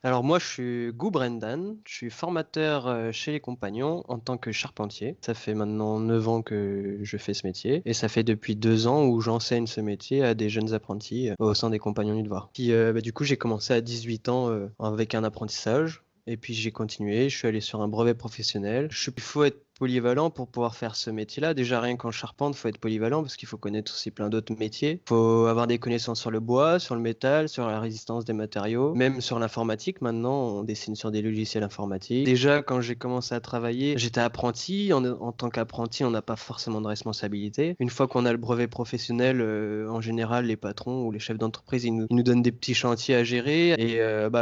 Alors moi, je suis Gou Brendan, je suis formateur, chez les Compagnons en tant que charpentier. Ça fait maintenant 9 ans que je fais ce métier et ça fait depuis 2 ans où j'enseigne ce métier à des jeunes apprentis, au sein des Compagnons du Devoir. Puis, du coup, j'ai commencé à 18 ans, avec un apprentissage et puis j'ai continué, je suis allé sur un brevet professionnel. Il faut être polyvalent pour pouvoir faire ce métier-là. Déjà, rien qu'en charpente, faut être polyvalent parce qu'il faut connaître aussi plein d'autres métiers. Faut avoir des connaissances sur le bois, sur le métal, sur la résistance des matériaux, même sur l'informatique. Maintenant, on dessine sur des logiciels informatiques. Déjà, quand j'ai commencé à travailler, j'étais apprenti. En tant qu'apprenti, on n'a pas forcément de responsabilité. Une fois qu'on a le brevet professionnel, en général, les patrons ou les chefs d'entreprise, ils nous donnent des petits chantiers à gérer. Et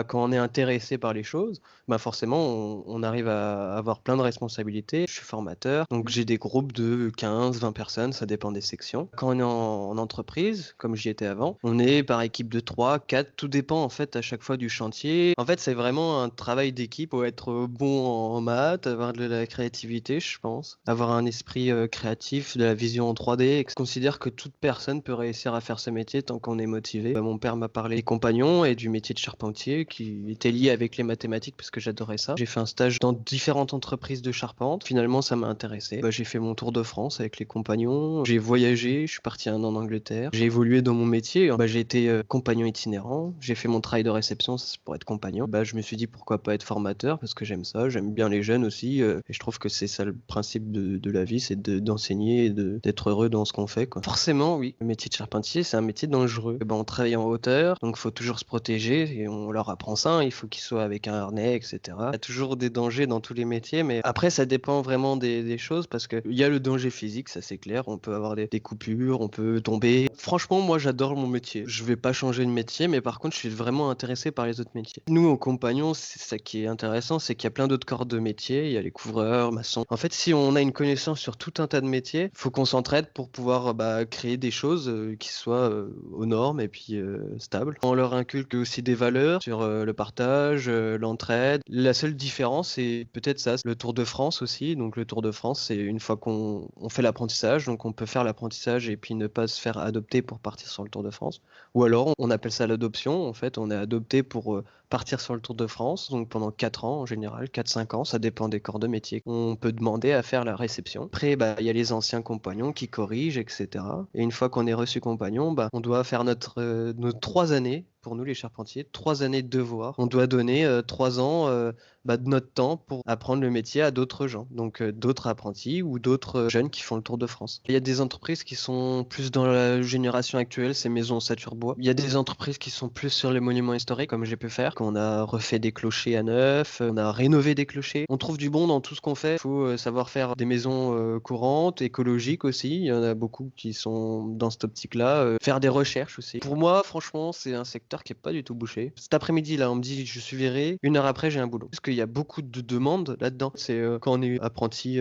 quand on est intéressé par les choses, forcément, on arrive à avoir plein de responsabilités. Je suis formateur, donc j'ai des groupes de 15, 20 personnes, ça dépend des sections. Quand on est en entreprise, comme j'y étais avant, on est par équipe de 3, 4, tout dépend en fait à chaque fois du chantier. En fait, c'est vraiment un travail d'équipe. Faut être bon en maths, avoir de la créativité, je pense, avoir un esprit créatif, de la vision en 3D. Je considère que toute personne peut réussir à faire ce métier tant qu'on est motivé. Mon père m'a parlé des compagnons et du métier de charpentier qui était lié avec les mathématiques parce que j'adorais ça. J'ai fait un stage dans différentes entreprises de charpente. Finalement, ça m'a intéressé. J'ai fait mon tour de France avec les compagnons. J'ai voyagé, je suis parti 1 an en Angleterre. J'ai évolué dans mon métier. J'ai été compagnon itinérant. J'ai fait mon travail de réception ça, c'est pour être compagnon. Je me suis dit pourquoi pas être formateur parce que j'aime ça. J'aime bien les jeunes aussi. Et je trouve que c'est ça le principe de la vie, c'est d'enseigner et d'être heureux dans ce qu'on fait, quoi. Forcément, oui. Le métier de charpentier, c'est un métier dangereux. On travaille en hauteur, donc faut toujours se protéger et on leur apprend ça, hein. Il faut qu'ils soient avec un harnais, etc. Il y a toujours des dangers dans tous les métiers, mais après, ça dépend vraiment des choses parce qu'il y a le danger physique, ça c'est clair. On peut avoir des coupures, on peut tomber. Franchement, moi, j'adore mon métier. Je vais pas changer de métier, mais par contre, je suis vraiment intéressé par les autres métiers. Nous, aux compagnons, c'est ça qui est intéressant, c'est qu'il y a plein d'autres corps de métiers. Il y a les couvreurs, maçons. En fait, si on a une connaissance sur tout un tas de métiers, faut qu'on s'entraide pour pouvoir créer des choses qui soient aux normes et puis stables. On leur inculque aussi des valeurs sur le partage, l'entraide. La seule différence, c'est peut-être ça, c'est le Tour de France aussi. Donc le Tour de France, c'est une fois qu'on fait l'apprentissage, donc on peut faire l'apprentissage et puis ne pas se faire adopter pour partir sur le Tour de France. Ou alors, on appelle ça l'adoption. En fait, on est adopté pour partir sur le Tour de France, donc pendant 4 ans en général, 4-5 ans, ça dépend des corps de métier. On peut demander à faire la réception. Après, il y a les anciens compagnons qui corrigent, etc. Et une fois qu'on est reçu compagnon, on doit faire nos 3 années, pour nous les charpentiers, 3 années de devoir. On doit donner 3 ans de notre temps pour apprendre le métier à d'autres gens, donc d'autres apprentis ou d'autres jeunes qui font le Tour de France. Il y a des entreprises qui sont plus dans la génération actuelle, ces maisons ossature bois. Il y a des entreprises qui sont plus sur les monuments historiques, comme j'ai pu faire. On a refait des clochers à neuf, on a rénové des clochers. On trouve du bon dans tout ce qu'on fait. Il faut savoir faire des maisons courantes, écologiques aussi. Il y en a beaucoup qui sont dans cette optique-là. Faire des recherches aussi. Pour moi, franchement, c'est un secteur qui est pas du tout bouché. Cet après-midi, là, on me dit je suis viré. 1 heure après, j'ai un boulot. Parce qu'il y a beaucoup de demandes là-dedans. C'est quand on est apprenti.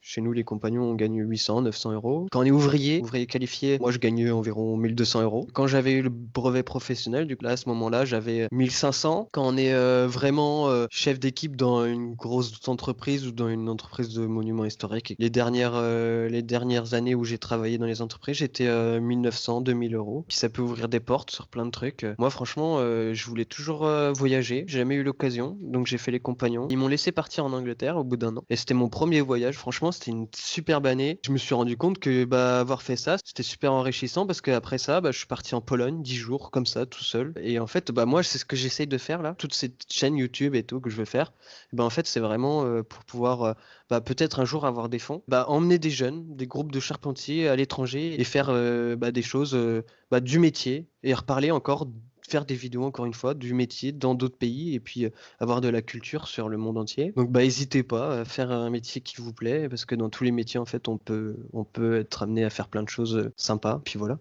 Chez nous, les compagnons, on gagne 800, 900 euros. Quand on est ouvrier qualifié, moi, je gagnais environ 1200 euros. Quand j'avais eu le brevet professionnel, du coup, là, à ce moment-là, j'avais 1500. Quand on est vraiment chef d'équipe dans une grosse entreprise ou dans une entreprise de monuments historiques, les dernières années où j'ai travaillé dans les entreprises, j'étais 1900, 2000 euros. Puis ça peut ouvrir des portes sur plein de trucs. Moi, franchement, je voulais toujours voyager. J'ai jamais eu l'occasion, donc j'ai fait les compagnons. Ils m'ont laissé partir en Angleterre au bout d'1 an. Et c'était mon premier voyage. Franchement, c'était une superbe année. Je me suis rendu compte que avoir fait ça, c'était super enrichissant parce qu'après ça, je suis parti en Pologne 10 jours comme ça, tout seul. Et en fait, moi, c'est ce que j'essaye de faire là. Toute cette chaîne YouTube et tout que je veux faire, en fait, c'est vraiment pour pouvoir peut-être un jour avoir des fonds, emmener des jeunes, des groupes de charpentiers à l'étranger et faire des choses du métier et reparler encore faire des vidéos encore une fois du métier dans d'autres pays et puis avoir de la culture sur le monde entier. Donc hésitez pas à faire un métier qui vous plaît parce que dans tous les métiers en fait on peut être amené à faire plein de choses sympas. Puis voilà.